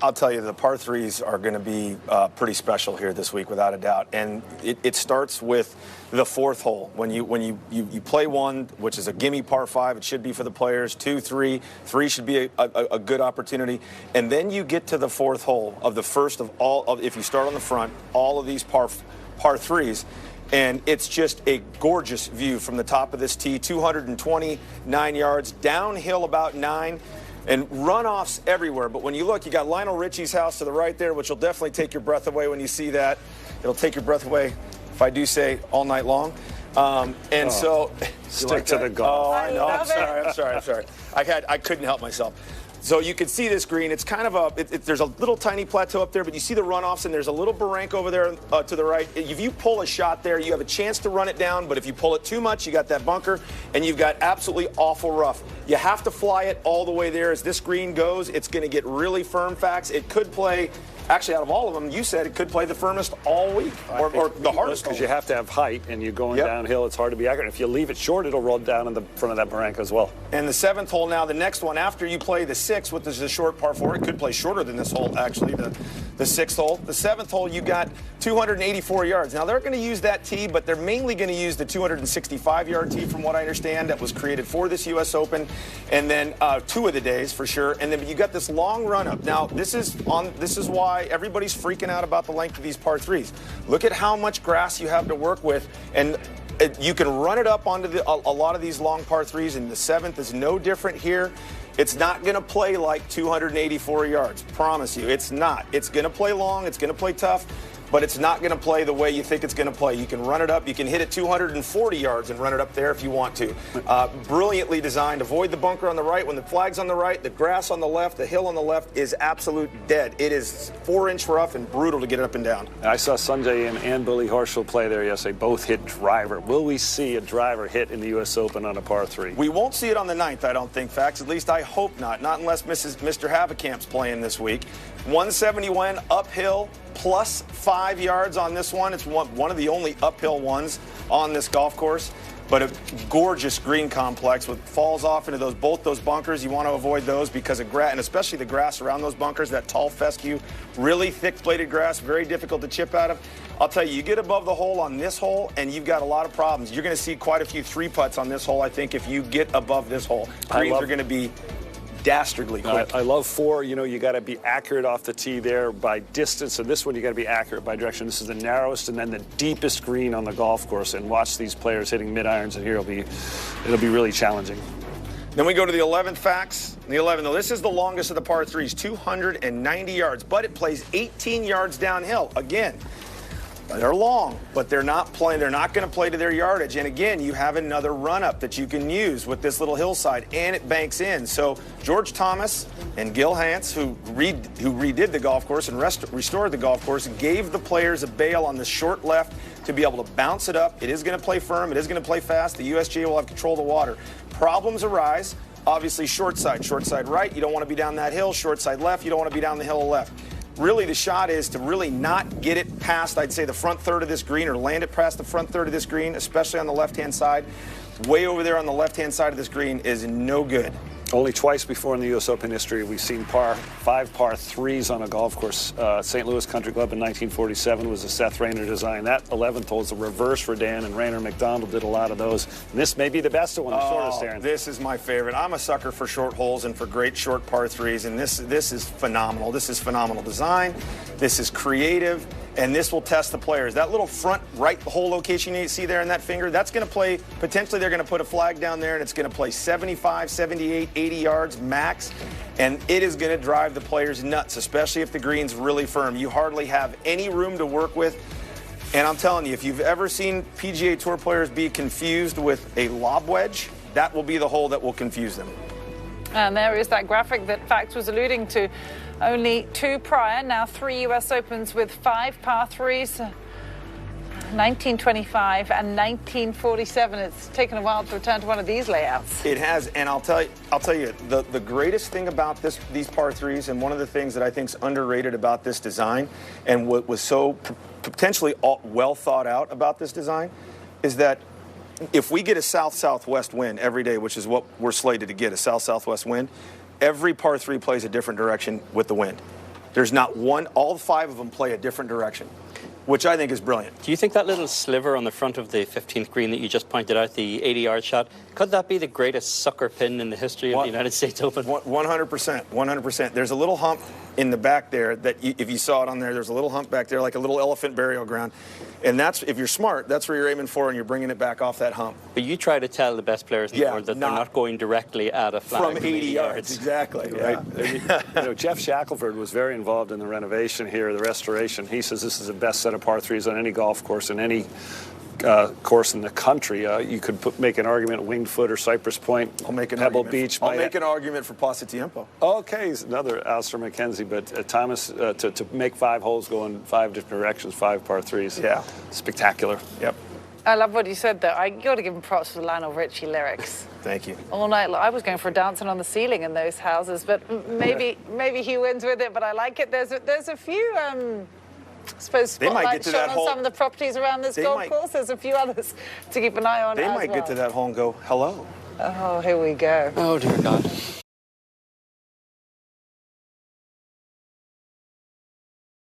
I'll tell you, the par threes are going to be pretty special here this week, without a doubt. And it starts with the fourth hole. When you play one, which is a gimme par 5, it should be for the players. 2, 3, 3 should be a good opportunity. And then you get to the fourth hole of the first of all. If you start on the front, all of these par threes. And it's just a gorgeous view from the top of this tee, 229 yards, downhill about 9, and runoffs everywhere. But when you look, you got Lionel Richie's house to the right there, which will definitely take your breath away when you see that. It'll take your breath away, if I do say, all night long. So stick to the golf. Oh, I know. I'm sorry. I couldn't help myself. So you can see this green. It's kind of there's a little tiny plateau up there, but you see the runoffs, and there's a little barrank over there to the right. If you pull a shot there, you have a chance to run it down, but if you pull it too much, you got that bunker, and you've got absolutely awful rough. You have to fly it all the way there. As this green goes, it's going to get really firm facts. It could play, actually, out of all of them, you said it could play the firmest all week, or the hardest. Because you have to have height, and you're going downhill. It's hard to be accurate. If you leave it short, it'll roll down in the front of that barranca as well. And the 7th hole now, the next one, after you play the 6th, which is a short par 4, it could play shorter than this hole, actually, the 6th hole. The 7th hole, you got 284 yards. Now, they're going to use that tee, but they're mainly going to use the 265-yard tee, from what I understand, that was created for this U.S. Open, and then 2 of the days, for sure. And then you got this long run-up. Now, this is why everybody's freaking out about the length of these par 3s. Look at how much grass you have to work with, and you can run it up onto a lot of these long par 3s, and the 7th is no different here. It's not going to play like 284 yards. Promise you, it's not. It's going to play long. It's going to play tough. But it's not going to play the way you think it's going to play. You can run it up. You can hit it 240 yards and run it up there if you want to. Brilliantly designed. Avoid the bunker on the right. When the flag's on the right, the grass on the left, the hill on the left is absolute dead. It is 4-inch rough and brutal to get it up and down. I saw Sanjay and Billy Horschel play there yesterday. Both hit driver. Will we see a driver hit in the U.S. Open on a par 3? We won't see it on the 9th, I don't think, Fax. At least I hope not. Not unless Mr. Haverkamp's playing this week. 170 win, uphill, plus 5 yards on this one. It's one of the only uphill ones on this golf course. But a gorgeous green complex with falls off into both those bunkers. You want to avoid those because of grass, and especially the grass around those bunkers, that tall fescue, really thick-bladed grass, very difficult to chip out of. I'll tell you, you get above the hole on this hole, and you've got a lot of problems. You're going to see quite a few 3-putts on this hole, I think, if you get above this hole. Greens are going to be dastardly quick. I love 4. You got to be accurate off the tee there by distance. And this one, you got to be accurate by direction. This is the narrowest and then the deepest green on the golf course. And watch these players hitting mid-irons, and here it'll be really challenging. Then we go to the 11th, Fax. The 11th, though, this is the longest of the par 3s, 290 yards, but it plays 18 yards downhill. Again, they're long, but they're not going to play to their yardage. And again, you have another run-up that you can use with this little hillside, and it banks in. So George Thomas and Gil Hance, who redid the golf course and restored the golf course, gave the players a bail on the short left to be able to bounce it up. It is going to play firm. It is going to play fast. The USGA will have control of the water. Problems arise. Obviously, short side right. You don't want to be down that hill. Short side left. You don't want to be down the hill left. Really, the shot is to really not get it past, I'd say, the front third of this green, or land it past the front third of this green, especially on the left-hand side. Way over there on the left-hand side of this green is no good. Only twice before in the U.S. Open history we've seen 5 par 3s on a golf course. St. Louis Country Club in 1947 was a Seth Rayner design. That 11th hole is a reverse for Dan, and Rayner McDonald did a lot of those. And this may be the best one, the shortest, Aaron. This is my favorite. I'm a sucker for short holes and for great short par 3s, and this is phenomenal. This is phenomenal design. This is creative. And this will test the players. That little front right hole location you see there in that finger, that's going to play, potentially they're going to put a flag down there, and it's going to play 75, 78, 80 yards max. And it is going to drive the players nuts, especially if the green's really firm. You hardly have any room to work with. And I'm telling you, if you've ever seen PGA Tour players be confused with a lob wedge, that will be the hole that will confuse them. And there is that graphic that Fax was alluding to. Only 2 prior, now 3 U.S. Opens with 5 par 3s, 1925 and 1947. It's taken a while to return to one of these layouts. It has, and I'll tell you, the greatest thing about these par 3s, and one of the things that I think is underrated about this design, and what was so potentially well thought out about this design, is that if we get a south-southwest wind every day, which is what we're slated to get, a south-southwest wind, every par 3 plays a different direction with the wind. There's not one, all 5 of them play a different direction, which I think is brilliant. Do you think that little sliver on the front of the 15th green that you just pointed out, the 80-yard shot, could that be the greatest sucker pin in the history of the United States Open? 100%. 100%. There's a little hump in the back there that, if you saw it on there, there's a little hump back there, like a little elephant burial ground. And that's, if you're smart, that's where you're aiming for, and you're bringing it back off that hump. But you try to tell the best players in the world that they're not going directly at a flag from 80 yards. Exactly. Right. Jeff Shackelford was very involved in the renovation here, the restoration. He says this is the best set of par threes on any golf course in any course in the country. You could make an argument, Winged Foot or Cypress Point, Pebble Beach. I'll make an argument for Pasatiempo. Okay, he's another Alistair McKenzie, but Thomas, to make 5 holes go in 5 different directions, 5 par threes. Yeah. Spectacular. Yep. I love what you said there. I got to give him props for the Lionel Richie lyrics. Thank you. All night long. I was going for dancing on the ceiling in those houses, but maybe he wins with it, but I like it. There's a few... I suppose spotlight shot on some of the properties around this golf course. There's a few others to keep an eye on. They might get to that hole and go, hello. Oh, here we go. Oh, dear God.